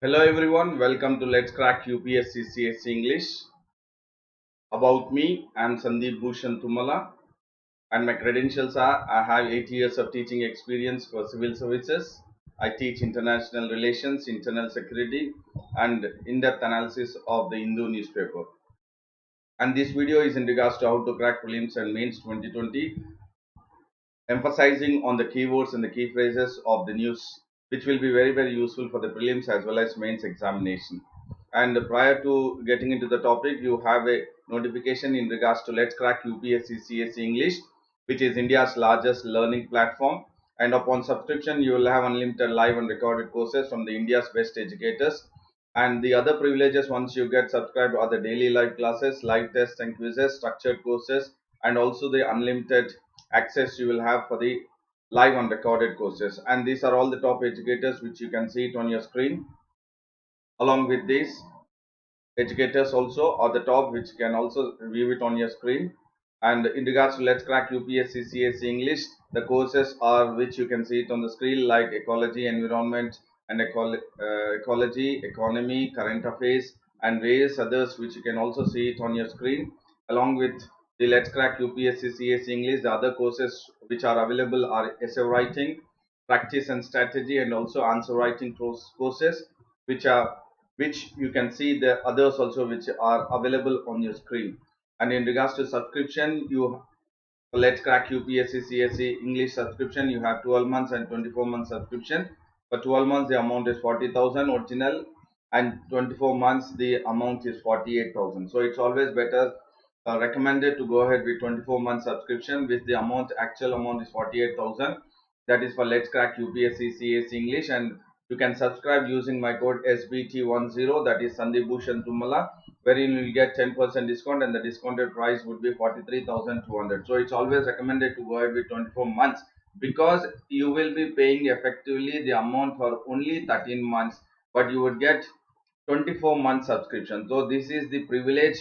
Hello everyone, welcome to Let's Crack UPSC CSE English. About me, I am Sandeep Bhushan Thummala and my credentials are I have 8 years of teaching experience for civil services. I teach international relations, internal security and in-depth analysis of the Hindu newspaper. And this video is in regards to how to crack prelims and mains 2020, emphasizing on the keywords and the key phrases of the news, which will be very useful for the prelims as well as mains examination. And prior to getting into the topic, you have a notification in regards to Let's Crack UPSC CSE English, which is India's largest learning platform. And upon subscription, you will have unlimited live and recorded courses from the India's best educators. And the other privileges once you get subscribed are the daily live classes, live tests and quizzes, structured courses, and also the unlimited access you will have for the live and recorded courses. And these are all the top educators which you can see it on your screen. Along with these educators also are the top, which can also view it on your screen. And in regards to Let's Crack UPSC CSE English, the courses are which you can see it on the screen, like ecology, environment and ecology, economy, current affairs and various others which you can also see it on your screen. Along with the Let's Crack UPSC CSE English, the other courses which are available are essay writing, practice and strategy, and also answer writing courses, which are which you can see the others also which are available on your screen. And in regards to subscription, you Let's Crack UPSC CSE English subscription, you have 12 months and 24 months subscription. For 12 months the amount is 40,000 original, and 24 months the amount is 48,000. So it's always better recommended to go ahead with 24 month subscription, with the amount actual amount is 48,000. That is for Let's Crack UPSC CSE English. And you can subscribe using my code SBT10, that is Sandeep Bhushan Thummala, wherein you will get 10% discount and the discounted price would be 43,200. So it's always recommended to go ahead with 24 months, because you will be paying effectively the amount for only 13 months, but you would get 24 month subscription. So this is the privilege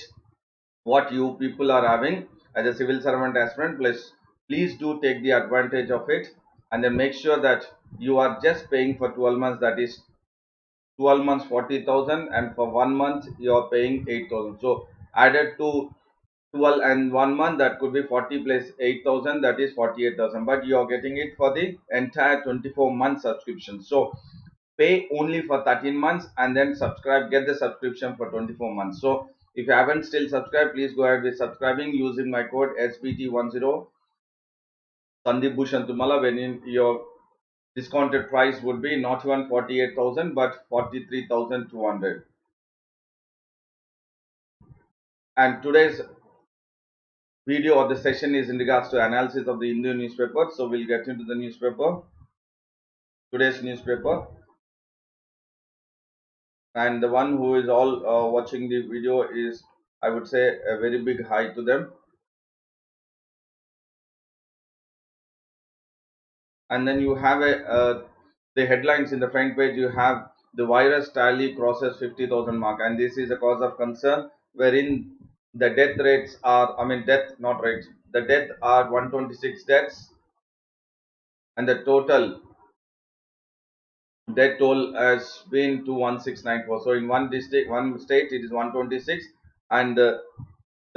what you people are having as a civil servant aspirant. Plus, please do take the advantage of it, and then make sure that you are just paying for 12 months, that is 12 months 40,000, and for 1 month you are paying 8,000. So added to 12 and 1 month, that could be 40 plus 8,000, that is 48,000, but you are getting it for the entire 24 month subscription. So pay only for 13 months and then subscribe, get the subscription for 24 months. So if you haven't still subscribed, please go ahead with subscribing using my code SBT10 Sandeep Bhushan Thummala, when in your discounted price would be not even 48,000 but 43,200. And today's video or the session is in regards to analysis of the Indian newspaper. So we'll get into the newspaper, today's newspaper. And the one who is all watching the video is, I would say, a very big hi to them. And then you have the headlines in the front page. You have the virus tally crosses 50,000 mark, and this is a cause of concern, wherein the death rates are, I mean death not rates, the death are 126 deaths, and the total death toll has been to 1694. So in one district, one state, it is 126, and the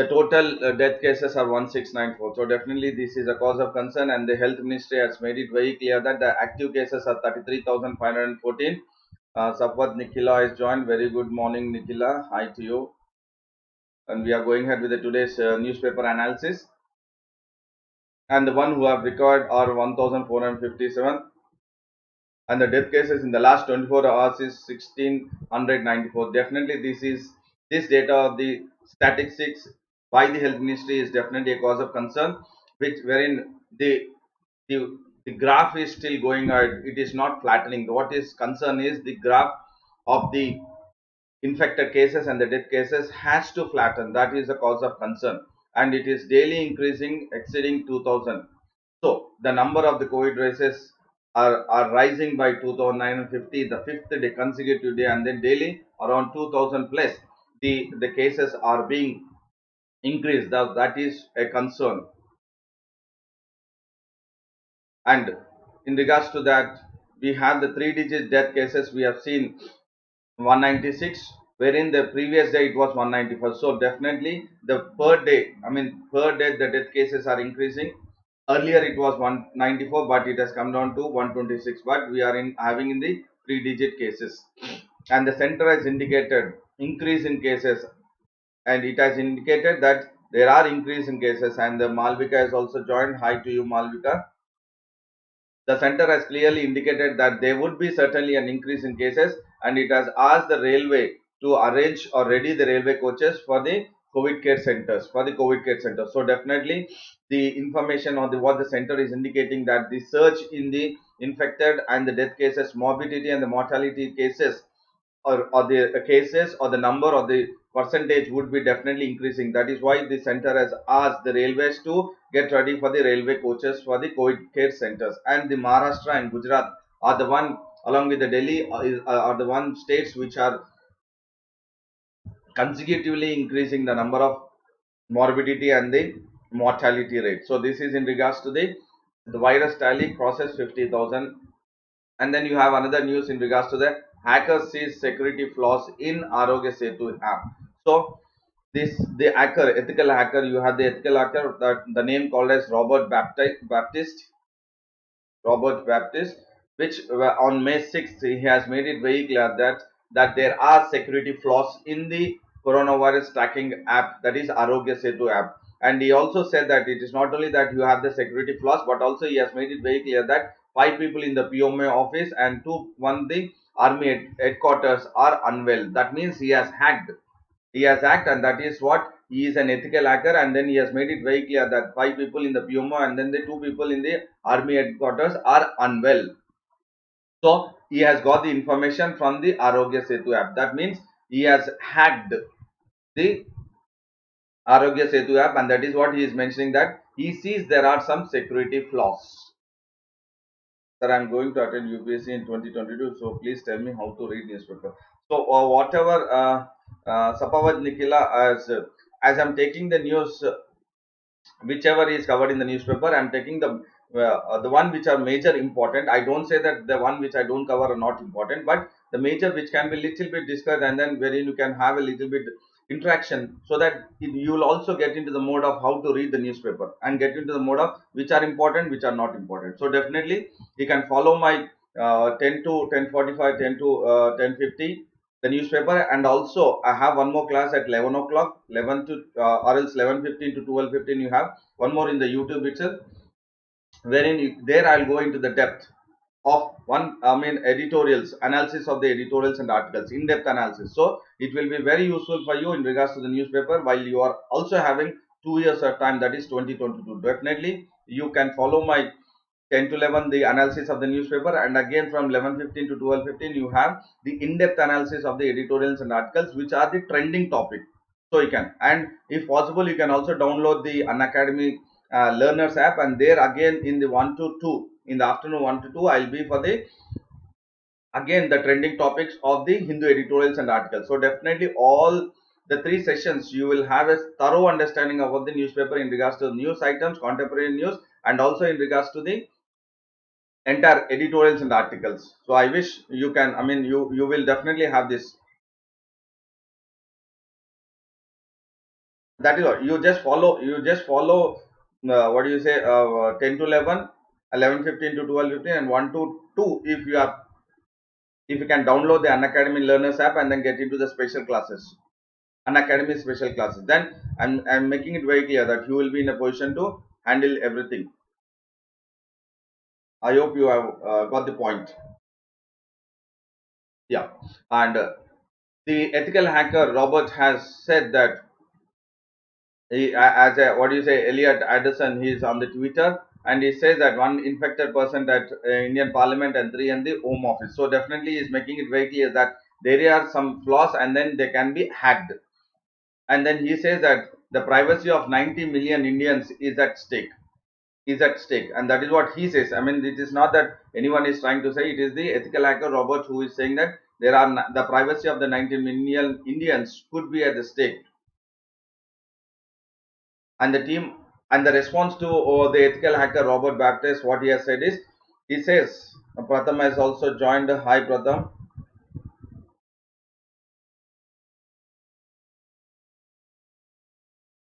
total death cases are 1694. So definitely this is a cause of concern, and the health ministry has made it very clear that the active cases are 33,514. Sapat Nikhila has joined. Very good morning, Nikhila. Hi to you. And we are going ahead with the today's newspaper analysis. And the one who have recorded are 1,457. And the death cases in the last 24 hours is 1694. Definitely this data of the statistics by the health ministry is definitely a cause of concern, which wherein the, the graph is still going out, it is not flattening. What is concern is the graph of the infected cases and the death cases has to flatten. That is the cause of concern, and it is daily increasing, exceeding 2,000. So the number of the COVID cases are rising by 2,950, the fifth day consecutive day, and then daily around 2,000 plus the cases are being increased. That is a concern. And in regards to that, we have the 3-digit death cases. We have seen 196, wherein the previous day it was 194. So definitely the per day, per day the death cases are increasing. Earlier it was 194, but it has come down to 126. But we are in having in the 3-digit cases, and the center has indicated increase in cases, and it has indicated that there are increase in cases. And the Malvika has also joined. Hi to you, Malvika. The center has clearly indicated that there would be certainly an increase in cases, and it has asked the railway to arrange or ready the railway coaches for the COVID care centers. So definitely the information or what the center is indicating, that the surge in the infected and the death cases, morbidity and the mortality cases, or the cases or the number or the percentage would be definitely increasing. That is why the center has asked the railways to get ready for the railway coaches for the COVID care centers. And the Maharashtra and Gujarat are the one, along with the Delhi, are the one states which are consecutively increasing the number of morbidity and the mortality rate. So this is in regards to the virus tally crosses 50,000. And then you have another news in regards to the hacker sees security flaws in Arogya Setu app. So the hacker, ethical hacker, you have the ethical hacker, that the name called as Robert Baptist, which on May 6th he has made it very clear that there are security flaws in the coronavirus tracking app, that is Arogya Setu app. And he also said that it is not only that you have the security flaws, but also he has made it very clear that 5 people in the PMO office and one the army headquarters are unwell. That means he has hacked, and that is what he is, an ethical hacker. And then he has made it very clear that 5 people in the PMO and then the 2 people in the army headquarters are unwell. So he has got the information from the Arogya Setu app. That means he has hacked the Arogya Setu app, and that is what he is mentioning, that he sees there are some security flaws. Sir, I'm going to attend UPSC in 2022, so please tell me how to read newspaper. So whatever Sapavad Nikila, as I'm taking the news, whichever is covered in the newspaper, I'm taking the one which are major important. I don't say that the one which I don't cover are not important, but the major which can be little bit discussed, and then wherein you can have a little bit interaction, so that you will also get into the mode of how to read the newspaper and get into the mode of which are important, which are not important. So definitely you can follow my 10 to 10:45, 10 to 10:50 the newspaper. And also I have one more class at 11 o'clock, 11 to or else 11:15 to 12:15. You have one more in the YouTube itself, wherein there I'll go into the depth of editorials, analysis of the editorials and articles, in-depth analysis. So it will be very useful for you in regards to the newspaper, while you are also having 2 years of time, that is 2022. Definitely you can follow my 10 to 11 the analysis of the newspaper, and again from 11:15 to 12:15 you have the in-depth analysis of the editorials and articles which are the trending topic. So you can, and if possible you can also download the Unacademy learners app, and there again in the 1 to 2 in the afternoon, 1 to 2 I'll be for the again the trending topics of the Hindu editorials and articles. So definitely all the 3 sessions you will have a thorough understanding about the newspaper in regards to news items, contemporary news, and also in regards to the entire editorials and articles. So I wish you can, you will definitely have this. That is what you just follow what do you say, 10 to 11, 11:15 to 12:15, and 1 to 2 if you can download the Unacademy learners app and then get into the special classes, Unacademy special classes. Then I'm making it very clear that you will be in a position to handle everything. I hope you have got the point. Yeah. And the ethical hacker Robert has said that as a, what do you say, Elliot Addison, he is on the Twitter, and he says that one infected person at Indian Parliament and 3 in the Home Office. So definitely he is making it very clear that there are some flaws and then they can be hacked. And then he says that the privacy of 90 million Indians is at stake. And that is what he says. It is not that anyone is trying to say, it is the ethical hacker Robert who is saying that the privacy of the 90 million Indians could be at the stake. And the team, and the response to the ethical hacker Robert Baptist, what he has said is, he says Pratham has also joined. Hi Pratham.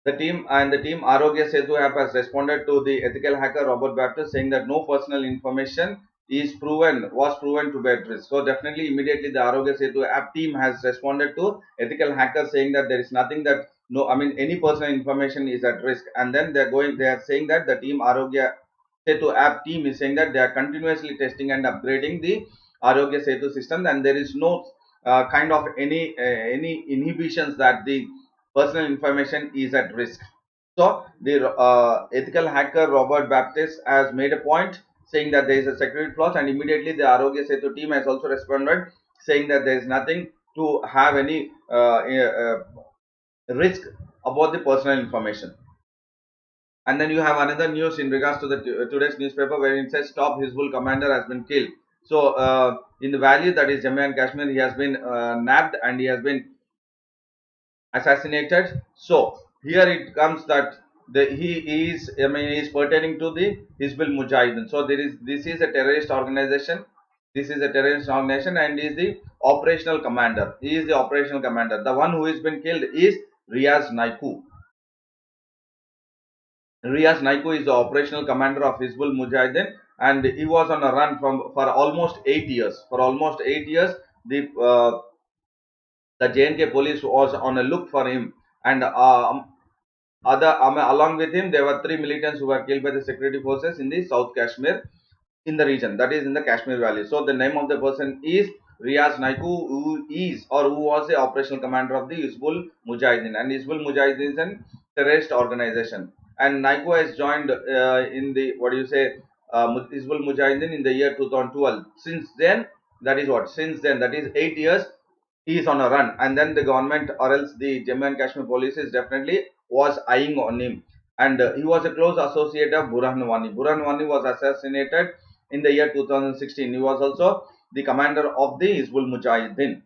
The team Arogya Setu app has responded to the ethical hacker Robert Baptist, saying that no personal information was proven to be at risk. So definitely immediately the Arogya Setu app team has responded to ethical hacker, saying that there is nothing that no, I mean any personal information is at risk. And then they are saying that the team Arogya Setu app team is saying that they are continuously testing and upgrading the Arogya Setu system, and there is no kind of any inhibitions that the personal information is at risk. So the ethical hacker Robert Baptist has made a point saying that there is a security flaws, and immediately the Arogya Setu team has also responded saying that there is nothing to have any risk about the personal information. And then you have another news in regards to the today's newspaper where it says top Hizbul commander has been killed. So in the valley, that is Jammu and Kashmir, he has been nabbed and he has been assassinated. So here it comes that he is pertaining to the Hizbul Mujahideen. So this is a terrorist organization. This is a terrorist organization, and he is the operational commander. He is the operational commander. The one who has been killed is Riaz Naiku. Riaz Naiku is the operational commander of Hizbul Mujahideen, and he was on a run for almost 8 years. For almost 8 years, the JNK police was on a look for him, and along with him, there were three militants who were killed by the security forces in the South Kashmir, in the region, that is in the Kashmir Valley. So the name of the person is Riaz Naiku, who was the operational commander of the Hizbul Mujahideen, and Hizbul Mujahideen is an terrorist organization. And Naiku has joined in the Hizbul Mujahideen in the year 2012. Since then, that is what? Since then, that is 8 years, he is on a run, and then the government or else the Jammu and Kashmir police is definitely was eyeing on him, and he was a close associate of Burhan Wani. Burhan Wani was assassinated in the year 2016. He was also the commander of the Hizbul Mujahideen,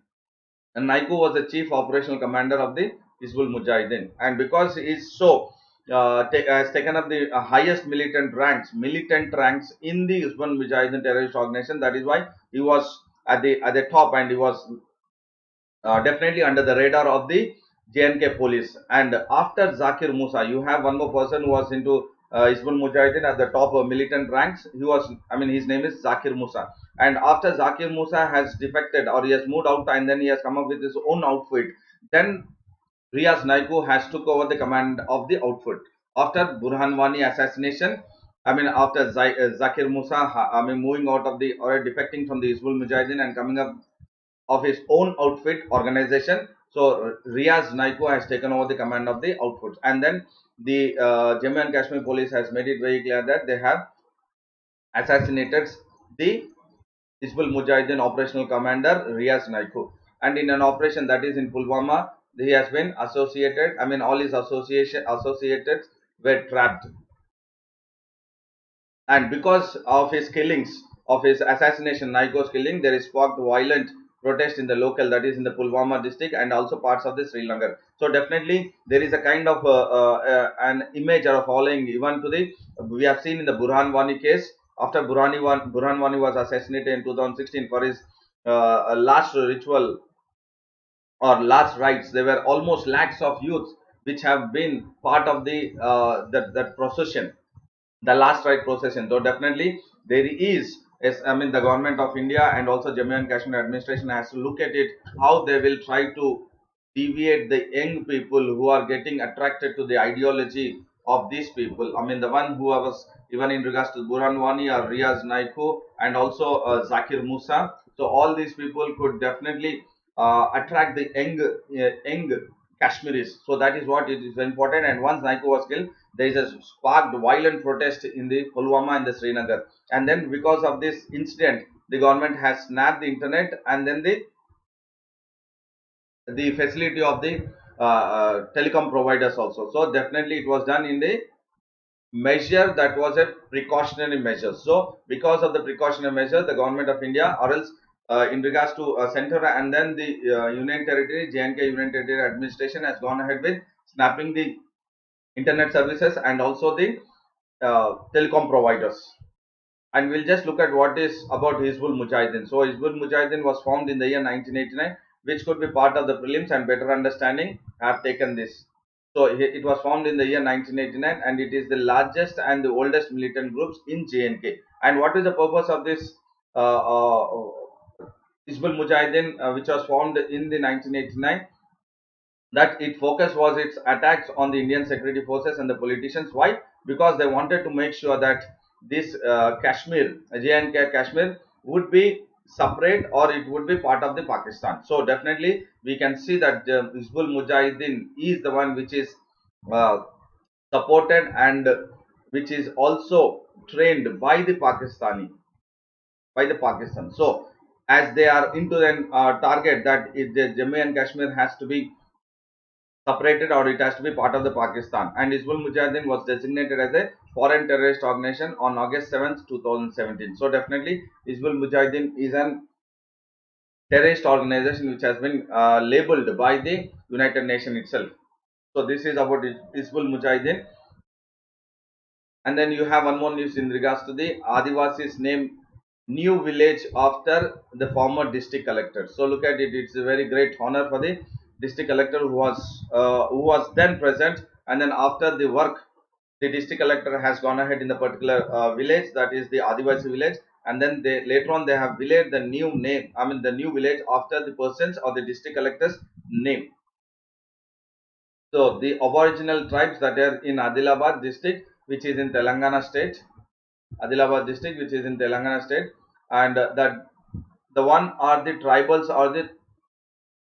and Naiku was the chief operational commander of the Hizbul Mujahideen. And because he is so has taken up the highest militant ranks in the Hizbul Mujahideen terrorist organization, that is why he was at the top, and he was definitely under the radar of the JNK police. And after Zakir Musa, you have one more person who was into Hizbul Mujahideen at the top of militant ranks. His name is Zakir Musa. And after Zakir Musa has defected, or he has moved out, and then he has come up with his own outfit, then Riaz Naiku has took over the command of the outfit. After Burhan Wani assassination, after Zakir Musa, moving out of the or defecting from the Hizbul Mujahideen and coming up of his own outfit organization. So Riaz Naiku has taken over the command of the outfit, and then the Jammu and Kashmir police has made it very clear that they have assassinated the Hizbul Mujahideen operational commander Riaz Naiku, and in an operation that is in Pulwama, he has been associated. All his associated were trapped, and because of his killings, of his assassination, Naiko's killing, there is sparked violent protest in the local, that is in the Pulwama district and also parts of the Sri Lanka. So definitely there is a kind of an image or a following even to the, we have seen in the Burhan Wani case, after Burhan Wani was assassinated in 2016 for his last ritual or last rites. There were almost lakhs of youths which have been part of the that procession, the last rite procession. So definitely there is, yes, the government of India and also Jammu and Kashmir administration has to look at it, how they will try to deviate the young people who are getting attracted to the ideology of these people. The one who was even in regards to Burhan Wani or Riaz Naiku and also Zakir Musa. So all these people could definitely attract the young Kashmiris. So that is what it is important. And once Naiku was killed, there is a sparked violent protest in the Pulwama and the Srinagar. And then because of this incident, the government has snapped the internet and then the facility of the telecom providers also. So definitely it was done in the measure that was a precautionary measure. So because of the precautionary measure, the government of India, or else in regards to center and then the Union Territory, JNK Union Territory administration has gone ahead with snapping the internet services and also the telecom providers. And we'll just look at what is about Hizbul Mujahideen. So Hizbul Mujahideen was formed in the year 1989, which could be part of the prelims, and better understanding have taken this. So it was formed in the year 1989, and it is the largest and the oldest militant groups in JNK. And what is the purpose of this uh, uh, Hizbul Mujahideen, which was formed in the 1989? That its focus was its attacks on the Indian security forces and the politicians. Why? Because they wanted to make sure that this Kashmir, J&K Kashmir, would be separate or it would be part of the Pakistan. So definitely we can see that Hizbul Mujahideen is the one which is uh, supported and which is also trained by the Pakistan. So as they are into an target that the Jammu and Kashmir has to be separated or it has to be part of the Pakistan. And Hizbul Mujahideen was designated as a foreign terrorist organization on August 7th, 2017. So definitely Hizbul Mujahideen is an terrorist organization which has been labeled by the United Nations itself. So this is about Hizbul Mujahideen. And then you have one more news in regards to the Adivasis name new village after the former district collector. So look at it; it's a very great honor for the district collector who was then present, and then after the work, the district collector has gone ahead in the particular village, that is the Adivasi village, and then they later on they have delayed the new name. I mean the new village after the person's or the district collector's name. So the aboriginal tribes that are in Adilabad district, which is in Telangana state, Adilabad district, which is in Telangana state, and that the one are the tribals or the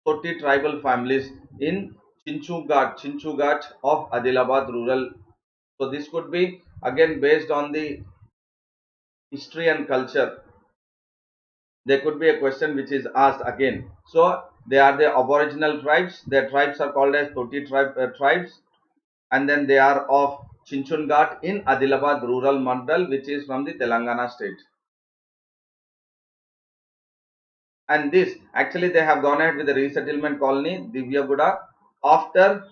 40 tribal families in Chinchughat of Adilabad rural. So this could be again based on the history and culture. There could be a question which is asked again. So they are the aboriginal tribes. Their tribes are called as 40 tribes, and then they are of Chinchunghat in Adilabad rural mandal, which is from the Telangana state. And this actually they have gone ahead with the resettlement colony Divyaguda after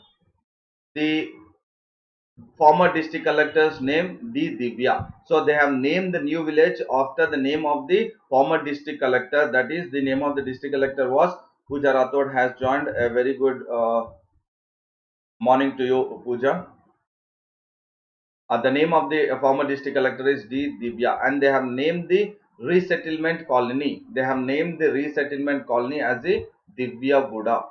the former district collector's name D Divya. So they have named the new village after the name of the former district collector. That is, the name of the district collector was Pooja Rathod. Has joined. A very good morning to you, Pooja. The name of the former district collector is D Divya, and they have named the resettlement colony. They have named the resettlement colony as the Divya Buddha.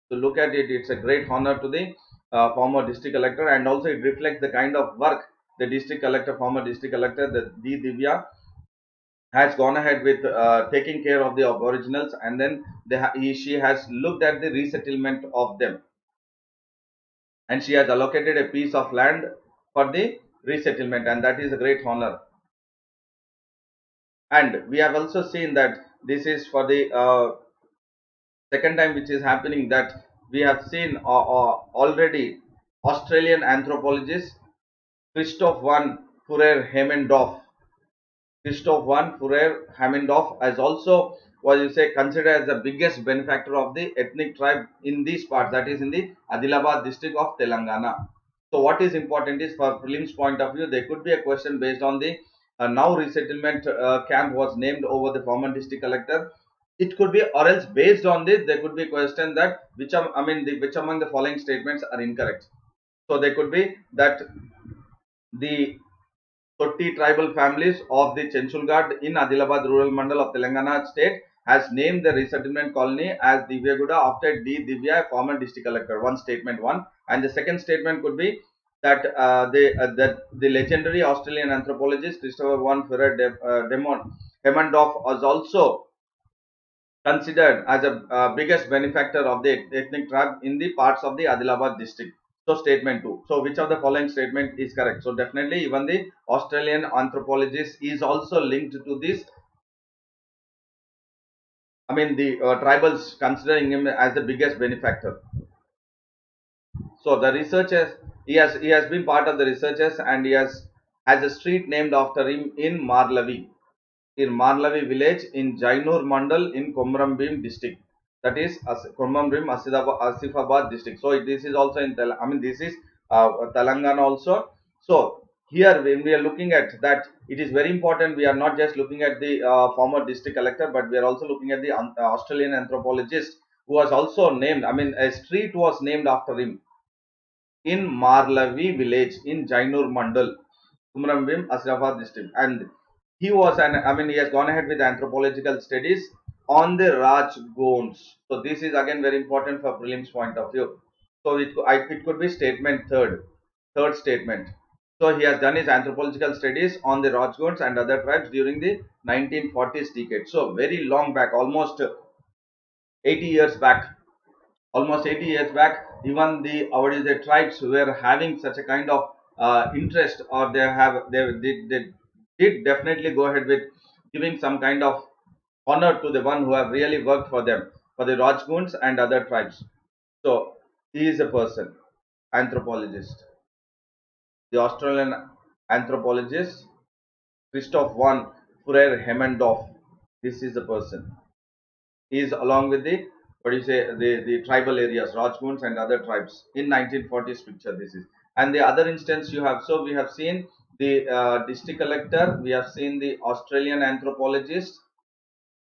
So look at it; it's a great honor to the former district collector, and also it reflects the kind of work the district collector, former district collector, the D Divya, has gone ahead with taking care of the aboriginals, and then she has looked at the resettlement of them, and she has allocated a piece of land for the resettlement, and that is a great honor. And we have also seen that this is for the second time which is happening, that we have seen already Australian anthropologist Christoph van Furer Hammendorf as also what you say considered as the biggest benefactor of the ethnic tribe in these parts, that is in the Adilabad district of Telangana. So what is important is for prelims point of view, there could be a question based on the now resettlement camp was named over the former district collector. It could be, or else based on this, there could be a question that which among the following statements are incorrect. So there could be that the 30 tribal families of the Chenchulgad in Adilabad rural mandal of Telangana state has named the resettlement colony as Divyaguda after D. Divya, former district collector. One statement, one. And the second statement could be that that the legendary Australian anthropologist Christopher von Ferrer Hemmendorf was also considered as a biggest benefactor of the ethnic tribe in the parts of the Adilabad district. So statement 2. So which of the following statement is correct? So definitely even the Australian anthropologist is also linked to this. I mean the tribals considering him as the biggest benefactor. So the researchers, he has been part of the researchers, and he has a street named after him in Marlavi village in Jainur Mandal in Komrambim district. That is Komrambim Asifabad district. So this is also in this is Telangana also. So here when we are looking at that, it is very important. We are not just looking at the former district collector, but we are also looking at the Australian anthropologist who was also named. I mean, a street was named after him. in Marlavi village in Jainur Mandal, Kumrambim, Asrafabad district. And he was he has gone ahead with anthropological studies on the Rajgons. So this is again very important for prelims point of view. So it could be statement third statement. So he has done his anthropological studies on the Rajgons and other tribes during the 1940s decade. So very long back, almost 80 years back. Almost 80 years back, even the what is the tribes were having such a kind of interest, or they did definitely go ahead with giving some kind of honor to the one who have really worked for them, for the Rajguns and other tribes. So he is a person, anthropologist, the Australian anthropologist Christoph von Freer Hemmendorf. This is the person. He is along with the what do you say, the tribal areas, Rajguns and other tribes in 1940s picture. This is, and the other instance you have. So we have seen the district collector, we have seen the Australian anthropologist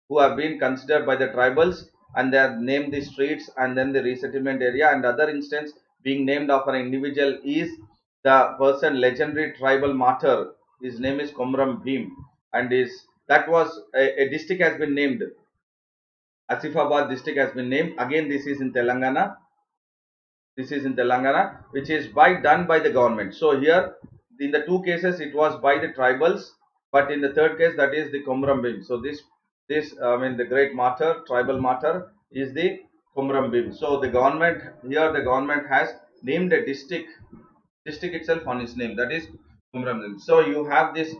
who have been considered by the tribals, and they have named the streets and then the resettlement area. And other instance being named after an individual is the person, legendary tribal martyr. His name is Komram Bhim, and is that was a district has been named. Asifabad district has been named. Again, this is in Telangana. This is in Telangana, which is done by the government. So here, in the two cases, it was by the tribals, but in the third case, that is the Komrambim. So the great martyr, tribal martyr, is the Komrambim. So the government here, the government has named a district itself on his name. That is Komrambim. So you have this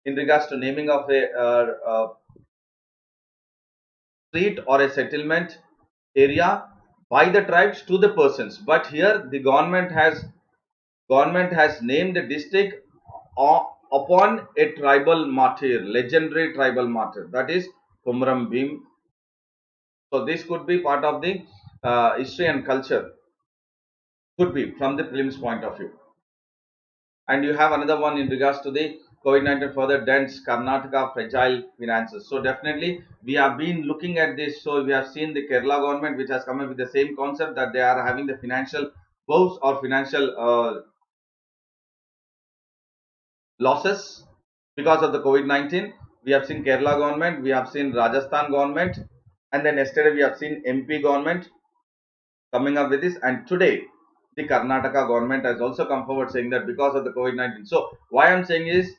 in regards to naming of a street or a settlement area by the tribes to the persons, but here the government has named the district upon a tribal martyr, legendary tribal martyr, that is Kumram Bhim. So this could be part of the history and culture, could be from the prelims point of view. And you have another one in regards to the COVID-19 further dents Karnataka fragile finances. So definitely we have been looking at this. So we have seen the Kerala government, which has come up with the same concept, that they are having the financial woes or financial losses because of the COVID-19. We have seen Kerala government, we have seen Rajasthan government, and then yesterday we have seen MP government coming up with this, and today the Karnataka government has also come forward saying that because of the COVID-19. So why I'm saying is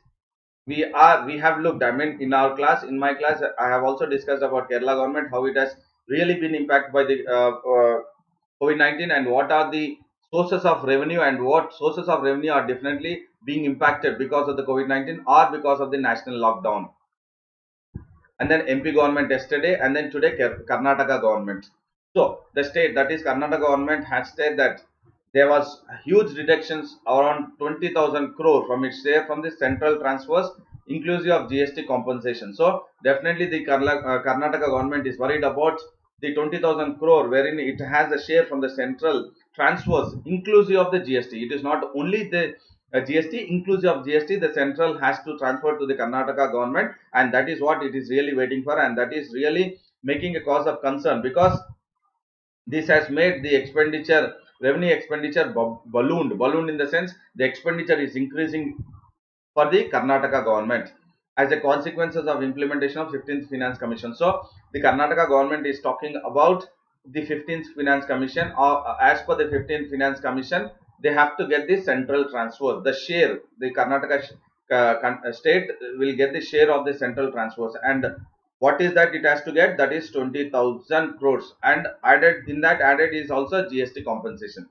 we have looked, in our class, in my class, I have also discussed about Kerala government, how it has really been impacted by the COVID-19, and what are the sources of revenue, and what sources of revenue are definitely being impacted because of the COVID-19 or because of the national lockdown. And then MP government yesterday, and then today Karnataka government. So the state, that is Karnataka government, has said that there was huge reductions around 20,000 crore from its share from the central transfers, inclusive of GST compensation. So definitely the Karnataka government is worried about the 20,000 crore, wherein it has a share from the central transfers, inclusive of the GST. It is not only the GST, inclusive of GST, the central has to transfer to the Karnataka government, and that is what it is really waiting for, and that is really making a cause of concern, because this has made the revenue expenditure ballooned in the sense the expenditure is increasing for the Karnataka government as a consequences of implementation of 15th Finance Commission. So the Karnataka government is talking about the 15th Finance Commission, or as per the 15th Finance Commission, they have to get the central transfer, the share, the Karnataka state will get the share of the central transfers, and what is that it has to get? That is 20,000 crores, and added is also GST compensation.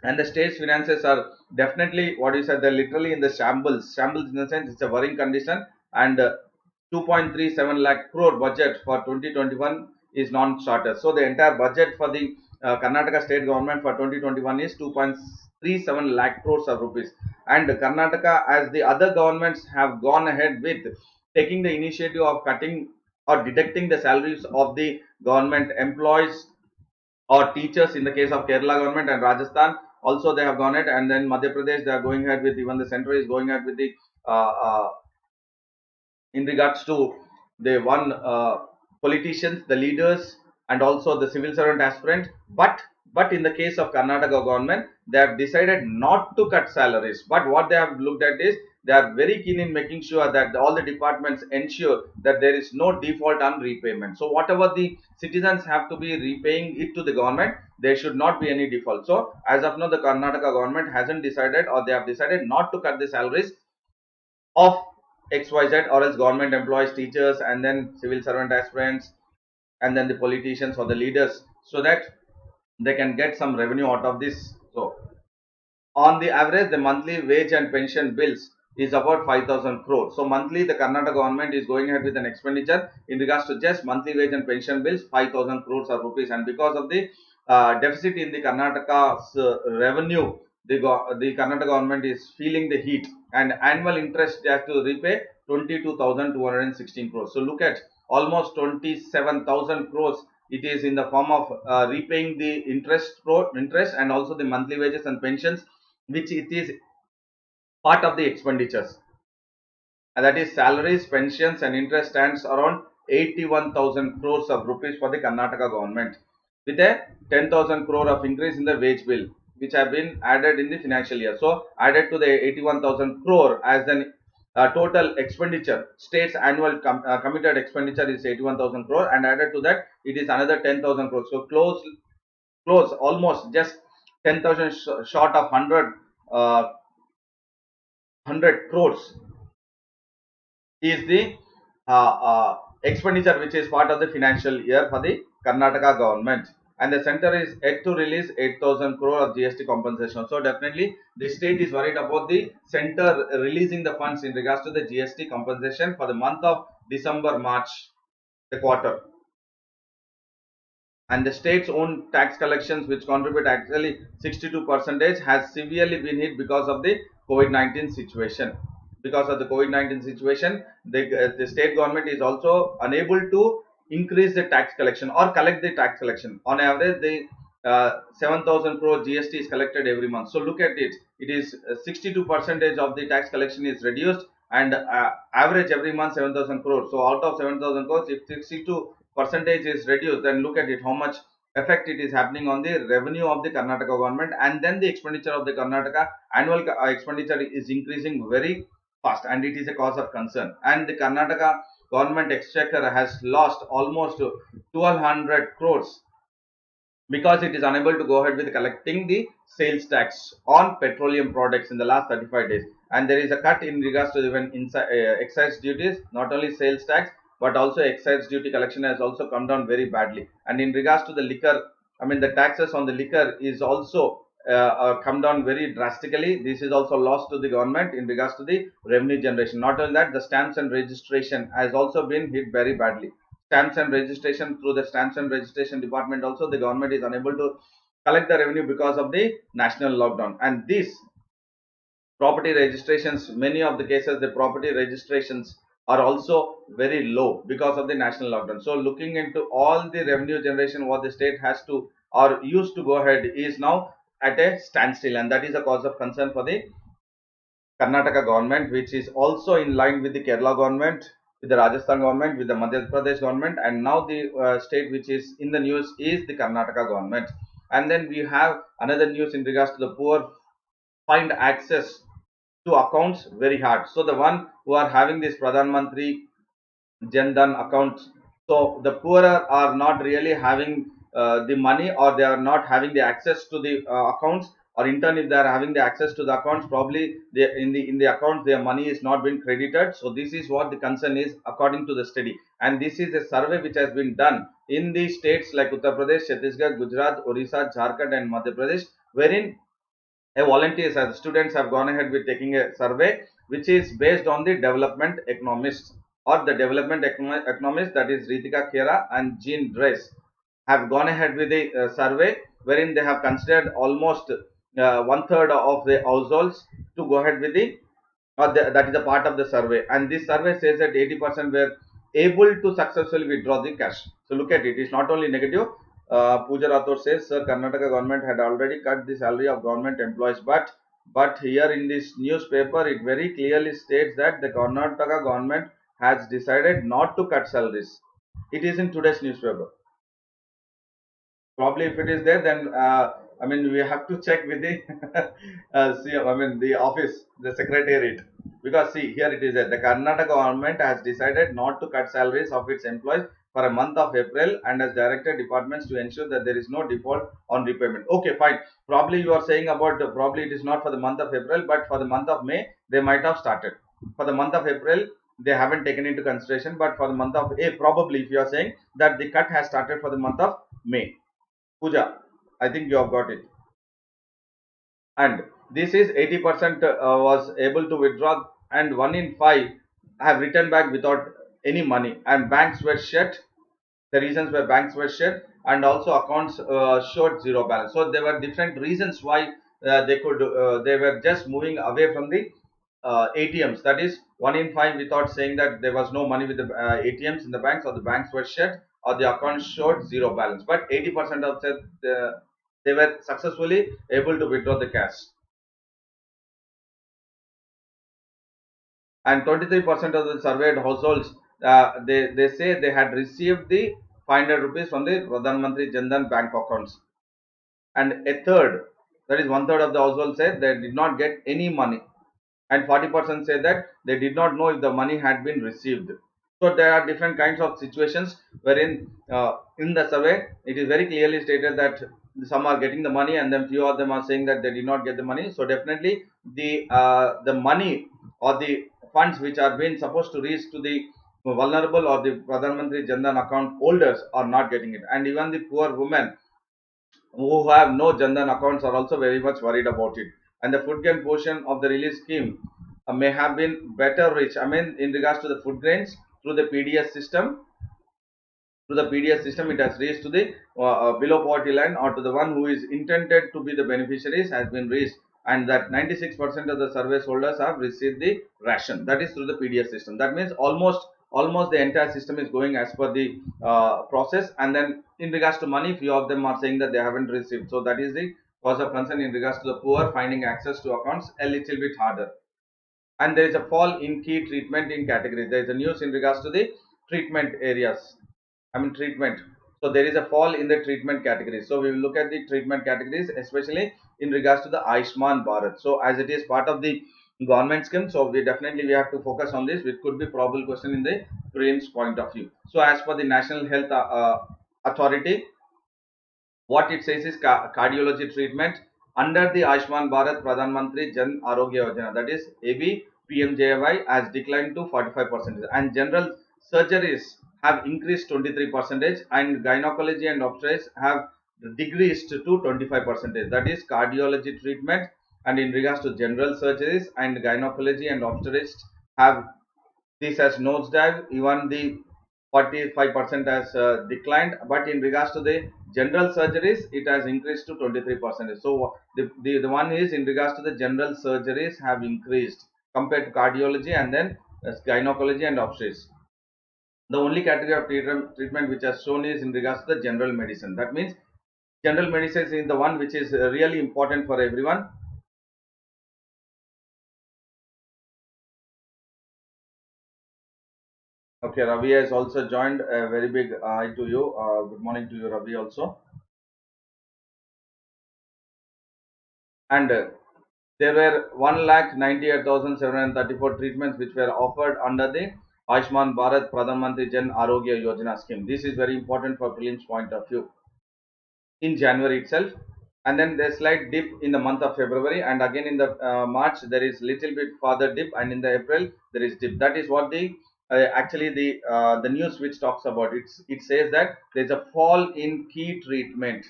And the state's finances are definitely, what you said, they're literally in the shambles in the sense it's a worrying condition, and 2.37 lakh crore budget for 2021 is non-starter. So the entire budget for the Karnataka state government for 2021 is 2.37 lakh crores of rupees, and Karnataka, as the other governments have gone ahead with taking the initiative of cutting or deducting the salaries of the government employees or teachers, in the case of Kerala government, and Rajasthan also they have gone ahead, and then Madhya Pradesh they are going ahead with, even the central is going ahead with the uh, uh, in regards to the one politicians, the leaders, and also the civil servant aspirant. But But in the case of Karnataka government, they have decided not to cut salaries. But what they have looked at is they are very keen in making sure that all the departments ensure that there is no default on repayment. So whatever the citizens have to be repaying it to the government, there should not be any default. So as of now, the Karnataka government hasn't decided, or they have decided not to cut the salaries of XYZ, or else government employees, teachers, and then civil servant aspirants, and then the politicians or the leaders, so that they can get some revenue out of this. So on the average, the monthly wage and pension bills is about 5,000 crores. So monthly, the Karnataka government is going ahead with an expenditure in regards to just monthly wage and pension bills, 5,000 crores of rupees. And because of the deficit in the Karnataka's revenue, the Karnataka government is feeling the heat, and annual interest they have to repay 22,216 crores. So look at almost 27,000 crores. It is in the form of repaying the interest and also the monthly wages and pensions, which it is part of the expenditures, and that is salaries, pensions, and interest stands around 81,000 crores of rupees for the Karnataka government, with a 10,000 crore of increase in the wage bill, which have been added in the financial year. So added to the 81,000 crore as an total expenditure, state's annual committed expenditure is 81,000 crore, and added to that it is another 10,000 crore. So close almost just 10,000 short of 100 crores is the expenditure which is part of the financial year for the Karnataka government, and the center is yet to release 8,000 crore of GST compensation. So definitely the state is worried about the center releasing the funds in regards to the GST compensation for the month of December March, the quarter. And the state's own tax collections, which contribute actually 62%, has severely been hit because of the COVID-19 situation. Because of the COVID-19 situation, the state government is also unable to increase the tax collection or collect the tax collection. On average, the 7,000 crore GST is collected every month. So look at it. It is 62% of the tax collection is reduced, and average every month 7,000 crores. So out of 7,000 crores, if 62 percentage is reduced, then look at it, how much effect it is happening on the revenue of the Karnataka government, and then the expenditure of the Karnataka annual expenditure is increasing very fast, and it is a cause of concern. And the Karnataka government exchequer has lost almost 1,200 crores because it is unable to go ahead with collecting the sales tax on petroleum products in the last 35 days. And there is a cut in regards to even excise duties, not only sales tax, but also excise duty collection has also come down very badly. And in regards to the liquor, I mean, the taxes on the liquor is also come down very drastically. This is also lost to the government in regards to the revenue generation. Not only that, the stamps and registration has also been hit very badly. Stamps and registration, through the stamps and registration department also, the government is unable to collect the revenue because of the national lockdown. And these property registrations, many of the cases, the property registrations are also very low because of the national lockdown. So looking into all the revenue generation what the state has to or used to go ahead is now at a standstill, and that is a cause of concern for the Karnataka government, which is also in line with the Kerala government, with the Rajasthan government, with the Madhya Pradesh government, and now the state which is in the news is the Karnataka government. And then we have another news in regards to the poor find access to accounts very hard. So the one who are having this Pradhan Mantri Jan Dhan accounts, so the poorer are not really having the money, or they are not having the access to the accounts, or in turn if they are having the access to the accounts, probably they, in the account their money is not been credited. So this is what the concern is according to the study, and this is a survey which has been done in the states like Uttar Pradesh, Chhattisgarh, Gujarat, Orissa, Jharkhand, and Madhya Pradesh, wherein volunteers as students have gone ahead with taking a survey which is based on the development economists, or the development economists, that is Ritika Khera and Jean Dress, have gone ahead with the survey wherein they have considered almost one third of the households to go ahead with the, that is a part of the survey, and this survey says that 80% were able to successfully withdraw the cash. So look at it, it's not only negative. Pooja Rathore says, sir, Karnataka government had already cut the salary of government employees, but here in this newspaper it very clearly states that the Karnataka government has decided not to cut salaries. It is in today's newspaper. Probably if it is there, then I mean we have to check with the see, I mean the office, the secretariat, because see here it is that the Karnataka government has decided not to cut salaries of its employees for a month of April and has directed departments to ensure that there is no default on repayment. Okay, fine. Probably you are saying about probably it is not for the month of April, but for the month of May they might have started. For the month of April they haven't taken into consideration, but for the month of A, probably if you are saying that the cut has started for the month of May. Puja, I think you have got it. And this is 80% was able to withdraw, and 1 in 5 have returned back without any money. And banks were shut. The reasons were banks were shut, and also accounts showed zero balance. So there were different reasons why they were just moving away from the ATMs. That is 1 in 5 without saying that there was no money with the ATMs in the banks, or the banks were shut, or the accounts showed zero balance. But 80% of that they were successfully able to withdraw the cash. And 23% of the surveyed households, they say they had received the 500 rupees from the Pradhan Mantri Jan Dhan bank accounts. And a third, that is one third of the households, said they did not get any money. And 40% say that they did not know if the money had been received. So there are different kinds of situations wherein in the survey it is very clearly stated that some are getting the money, and then few of them are saying that they did not get the money. So definitely the money or the funds which are being supposed to reach to the vulnerable or the Pradhan Mantri Jan Dhan account holders are not getting it. And even the poor women who have no Jan Dhan accounts are also very much worried about it. And the food grain portion of the relief scheme may have been better reached. I mean, in regards to the food grains through the PDS system, it has reached to the below poverty line, or to the one who is intended to be the beneficiaries has been reached, and that 96% of the service holders have received the ration. That is through the PDS system. That means almost the entire system is going as per the process. And then in regards to money, few of them are saying that they haven't received. So that is the cause of concern in regards to the poor finding access to accounts a little bit harder. And there is a fall in key treatment in categories. There is a news in regards to the treatment areas. I mean treatment. So there is a fall in the treatment categories. So we will look at the treatment categories, especially in regards to the Aishman Bharat. So as it is part of the government scheme, so we have to focus on this. It could be probable question in the prelims point of view. So as per the National Health Authority, what it says is cardiology treatment under the Ayushman Bharat Pradhan Mantri Jan Arogya Yojana, that is AB PMJY, has declined to 45%, and general surgeries have increased 23%, and gynecology and obstetrics have decreased to 25%. That is cardiology treatment, and in regards to general surgeries and gynecology and obstetrics have this has nosedive. Even the 45% has declined, but in regards to the general surgeries, it has increased to 23%. So the one is in regards to the general surgeries have increased compared to cardiology, and then gynecology and obstetrics. The only category of treatment which has shown is in regards to the general medicine. That means general medicine is the one which is really important for everyone. Okay, Ravi has also joined. A very big hi to you. Good morning to you, Ravi, also. And there were 1,98,734 treatments which were offered under the Ayushman Bharat Pradhan Mantri Jan Arogya Yojana scheme. This is very important for prelims point of view. In January itself, and then there's slight dip in the month of February, and again in the March there is little bit further dip, and in the April there is dip. That is what the actually the news which talks about. It says that there's a fall in key treatment.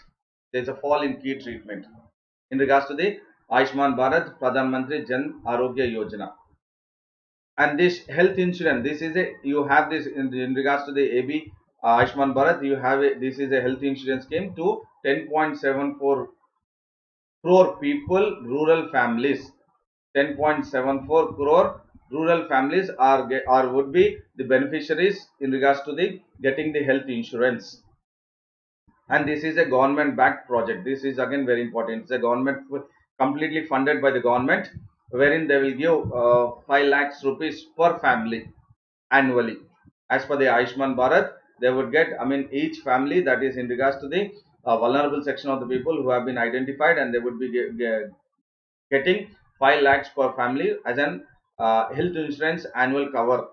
There's a fall in key treatment in regards to the Ayushman Bharat Pradhan Mantri Jan Arogya Yojana. And this health insurance, this is a you have this in regards to the AB Ayushman Bharat, you have this is a health insurance scheme to 10.74 crore people, rural families. 10.74 crore rural families are would be the beneficiaries in regards to the getting the health insurance. And this is a government backed project. This is again very important. It's a government completely funded by the government, wherein they will give 5 lakhs rupees per family annually. As per the Ayushman Bharat, they would get, I mean, each family, that is in regards to the a vulnerable section of the people who have been identified, and they would be getting 5 lakhs per family as an health insurance annual cover.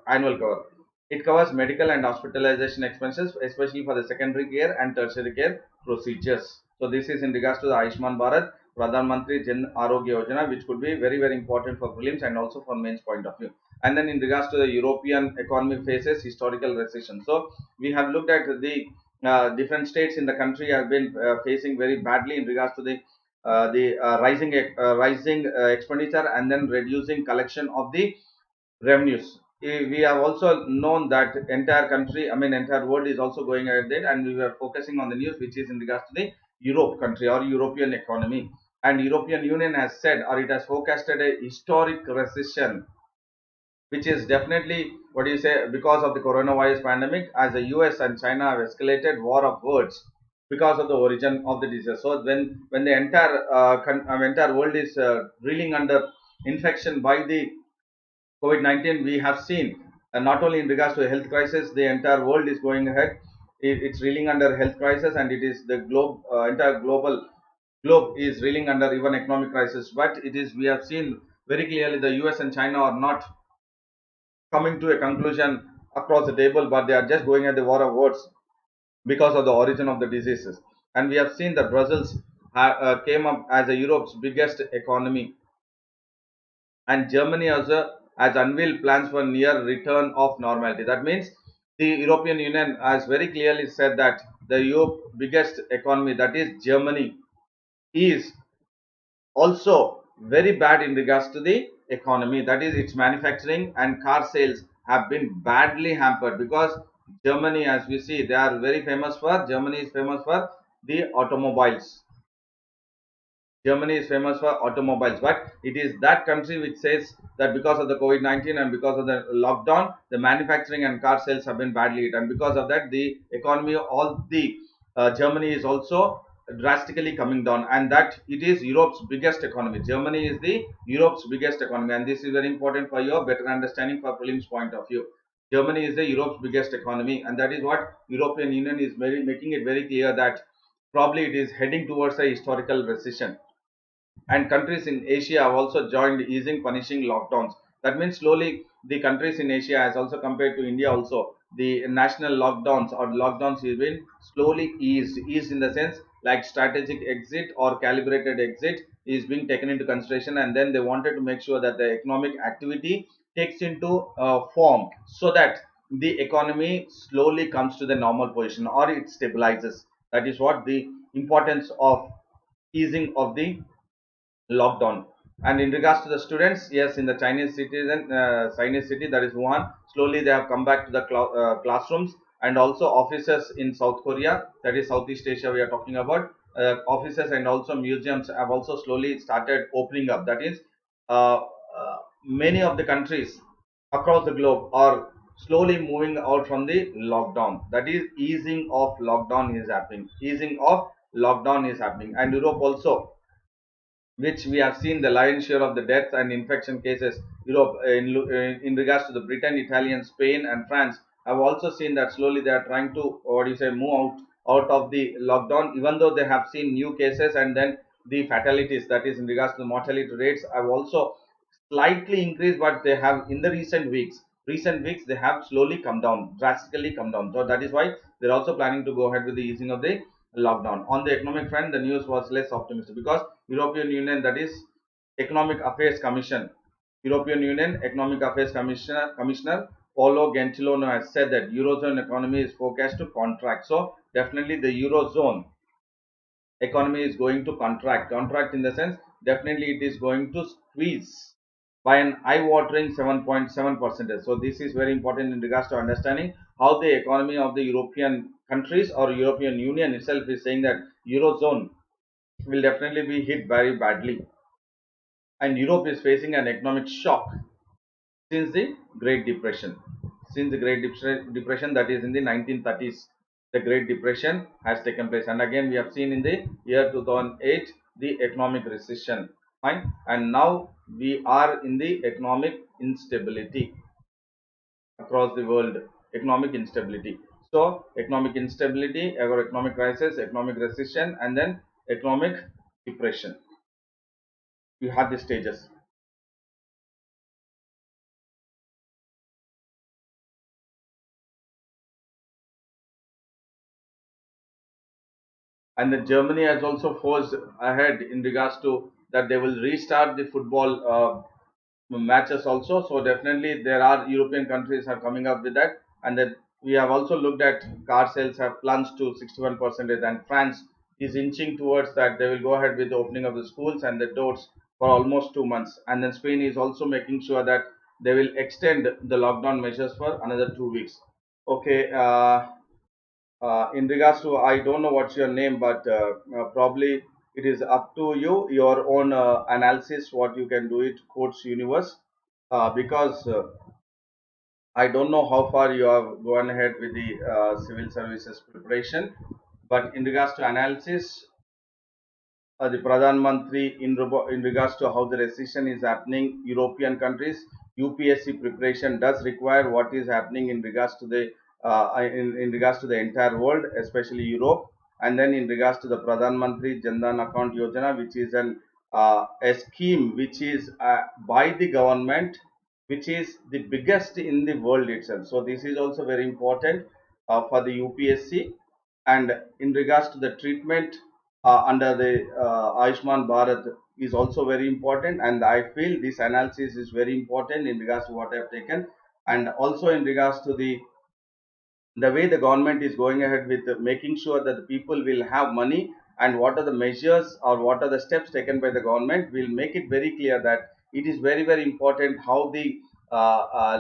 It covers medical and hospitalization expenses, especially for the secondary care and tertiary care procedures. So this is in regards to the Ayushman Bharat Pradhan Mantri Jan Arogya Yojana, which could be very very important for prelims and also for mains point of view. And then in regards to the European economy faces historical recession. So we have looked at the different states in the country have been facing very badly in regards to the rising expenditure and then reducing collection of the revenues. We have also known that entire country, I mean entire world is also going ahead there, and we were focusing on the news which is in regards to the Europe country or European economy. And European Union has said, or it has forecasted a historic recession, which is definitely what do you say, because of the coronavirus pandemic, as the US and China have escalated war of words because of the origin of the disease. So when the entire world is reeling under infection by the COVID-19, we have seen not only in regards to a health crisis, the entire world is going ahead. It's reeling under health crisis, and it is the entire globe is reeling under even economic crisis. But it is, we have seen very clearly, the US and China are not coming to a conclusion across the table, but they are just going at the war of words because of the origin of the diseases. And we have seen that Brussels came up as a Europe's biggest economy, and Germany also has unveiled plans for near return of normality. That means the European Union has very clearly said that the Europe biggest economy, that is Germany, is also very bad in regards to the economy, that is its manufacturing and car sales have been badly hampered, because Germany, as we see, they are very famous for, Germany is famous for the automobiles. Germany is famous for automobiles, but it is that country which says that because of the COVID-19 and because of the lockdown, the manufacturing and car sales have been badly hit, and because of that, the economy, all the Germany is also drastically coming down, and that it is Europe's biggest economy. Germany is the Europe's biggest economy, and this is very important for your better understanding for prelims point of view. Germany is the Europe's biggest economy, and that is what European Union is making it very clear that probably it is heading towards a historical recession. And countries in Asia have also joined easing punishing lockdowns. That means slowly the countries in Asia, as also compared to India, also the national lockdowns have been slowly eased in the sense like strategic exit or calibrated exit is being taken into consideration, and then they wanted to make sure that the economic activity takes into form so that the economy slowly comes to the normal position or it stabilizes. That is what the importance of easing of the lockdown. And in regards to the students, yes, in the Chinese city, that is Wuhan, slowly they have come back to the classrooms, and also offices in South Korea, that is Southeast Asia we are talking about. Offices and also museums have also slowly started opening up. That is, many of the countries across the globe are slowly moving out from the lockdown. That is, easing of lockdown is happening. Easing of lockdown is happening, and Europe also, which we have seen the lion's share of the deaths and infection cases. Europe, in regards to the Britain, Italian, Spain, and France, have also seen that slowly they are trying to, what do you say, move out of the lockdown, even though they have seen new cases, and then the fatalities, that is in regards to the mortality rates, have also slightly increased, but they have in the recent weeks they have slowly come down, drastically come down. So that is why they're also planning to go ahead with the easing of the lockdown. On the economic front, the news was less optimistic because European Union, that is Economic Affairs Commission, European Union Economic Affairs Commissioner Paolo Gentiloni has said that Eurozone economy is forecast to contract. So definitely the Eurozone economy is going to contract in the sense definitely it is going to squeeze by an eye-watering 7.7%. So this is very important in regards to understanding how the economy of the European countries or European Union itself is saying that Eurozone will definitely be hit very badly, and Europe is facing an economic shock since the Great Depression. Since the Great Depression, that is in the 1930s, the Great Depression has taken place, and again we have seen in the year 2008 the economic recession. Fine, and now we are in the economic instability across the world, economic instability. So economic instability, economic crisis, economic recession, and then economic depression. You have the stages. And then Germany has also forced ahead in regards to that they will restart the football matches also. So definitely there are European countries are coming up with that, and then we have also looked at car sales have plunged to 61%, and France is inching towards that. They will go ahead with the opening of the schools and the doors for almost 2 months, and then Spain is also making sure that they will extend the lockdown measures for another 2 weeks. Okay. In regards to, I don't know what's your name, but probably it is up to you, your own analysis, what you can do it, Coach Universe, because I don't know how far you have gone ahead with the civil services preparation, but in regards to analysis, the Pradhan Mantri in regards to how the recession is happening, European countries, UPSC preparation does require what is happening in regards to the in regards to the entire world, especially Europe, and then in regards to the Pradhan Mantri Jandan Account Yojana, which is a scheme which is by the government, which is the biggest in the world itself. So this is also very important for the UPSC, and in regards to the treatment under the Ayushman Bharat is also very important, and I feel this analysis is very important in regards to what I have taken, and also in regards to the way the government is going ahead with making sure that the people will have money, and what are the measures or what are the steps taken by the government will make it very clear that it is very very important how the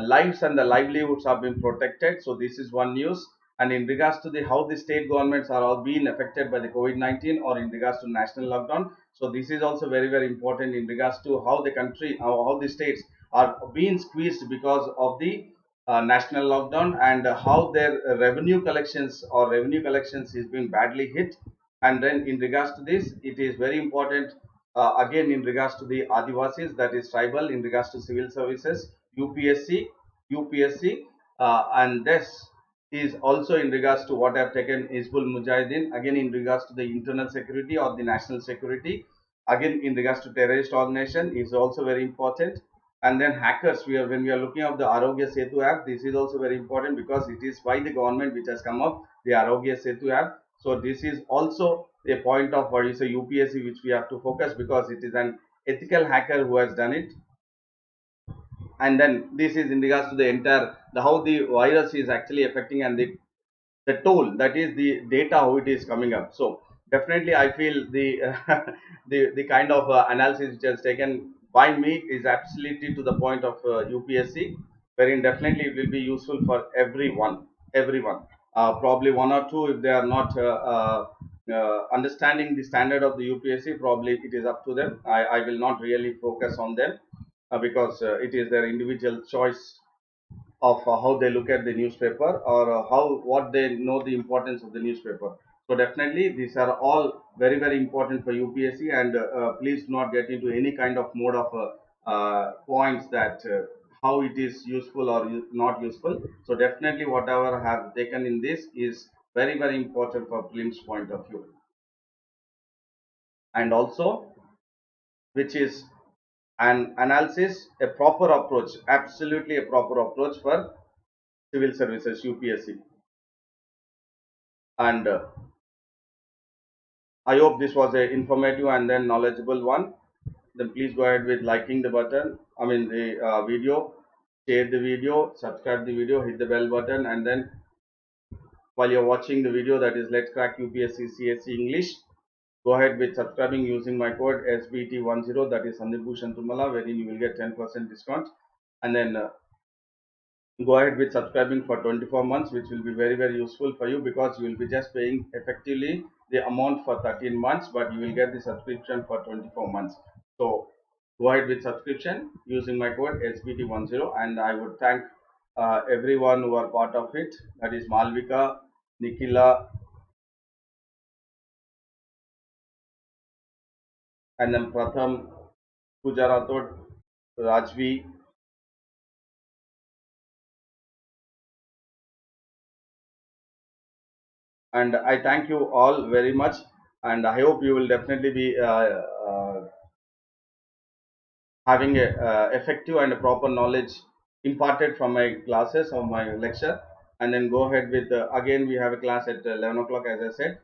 lives and the livelihoods are being protected. So this is one news. And in regards to the how the state governments are all being affected by the COVID-19 or in regards to national lockdown, so this is also very very important in regards to how the country, how the states are being squeezed because of the national lockdown, and how their revenue collections is being badly hit. And then in regards to this, it is very important again in regards to the Adivasis, that is tribal, in regards to civil services, UPSC, and this is also in regards to what I have taken Hizbul Mujahideen, again in regards to the internal security or the national security, again in regards to terrorist organization is also very important. And then hackers, we are when we are looking at the Arogya Setu app, this is also very important because it is by the government which has come up the Arogya Setu app. So this is also a point of what is a UPSC which we have to focus, because it is an ethical hacker who has done it. And then this is in regards to the entire how the virus is actually affecting, and the toll, that is the data how it is coming up. So definitely I feel the the kind of analysis which has taken by me is absolutely to the point of UPSC, wherein definitely it will be useful for everyone. Probably one or two, if they are not understanding the standard of the UPSC, probably it is up to them. I will not really focus on them because it is their individual choice of how they look at the newspaper, or how what they know the importance of the newspaper. So definitely these are all very very important for UPSC, and please do not get into any kind of mode of points that how it is useful or not useful. So definitely whatever I have taken in this is very very important for prelims point of view, and also which is an analysis, a proper approach, absolutely a proper approach for civil services UPSC. And I hope this was a informative and then knowledgeable one. Then please go ahead with liking the button. I mean the video, share the video, subscribe the video, hit the bell button, and then while you're watching the video, that is Let's Crack UPSC CSE English, go ahead with subscribing using my code SBT10, that is Sandeep Bhushan Thummala, wherein you will get 10% discount. And then go ahead with subscribing for 24 months, which will be very very useful for you, because you will be just paying effectively the amount for 13 months, but you will get the subscription for 24 months. So go ahead with subscription using my code SBT10, and I would thank everyone who are part of it, that is Malvika, Nikila, and then Pratham, Pooja Rathod, Rajvi, And I thank you all very much, and I hope you will definitely be having a effective and a proper knowledge imparted from my classes or my lecture, and then go ahead with again we have a class at 11 o'clock, as I said.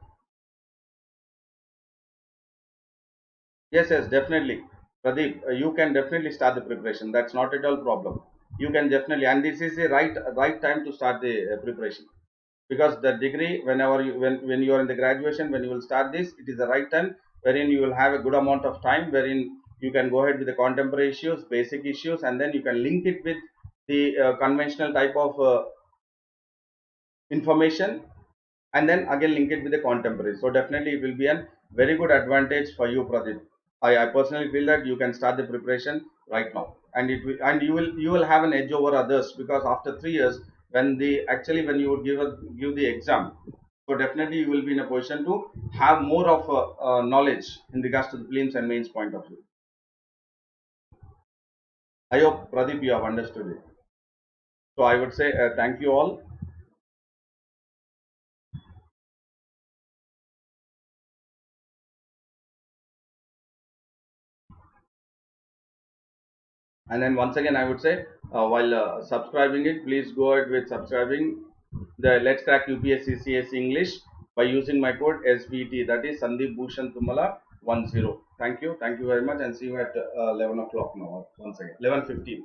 Yes, yes, definitely. Pradeep, you can definitely start the preparation. That's not at all problem. You can definitely, and this is the right time to start the preparation, because the degree, whenever you when you are in the graduation, when you will start this, it is the right time wherein you will have a good amount of time wherein you can go ahead with the contemporary issues, basic issues, and then you can link it with the conventional type of information, and then again link it with the contemporary. So definitely it will be a very good advantage for you, Pradeep. I personally feel that you can start the preparation right now, and and you will have an edge over others, because after 3 years, when the actually when you would give the exam, so definitely you will be in a position to have more of knowledge in regards to the prelims and mains point of view. I hope, Pradeep, you have understood it. So I would say thank you all. And then once again, I would say, while subscribing it, please go ahead with subscribing the Let's Crack UPSC CSE English by using my code SBT, that is Sandeep Bhushan Thummala 10. Thank you very much, and see you at 11 o'clock now. Once again, 11:15.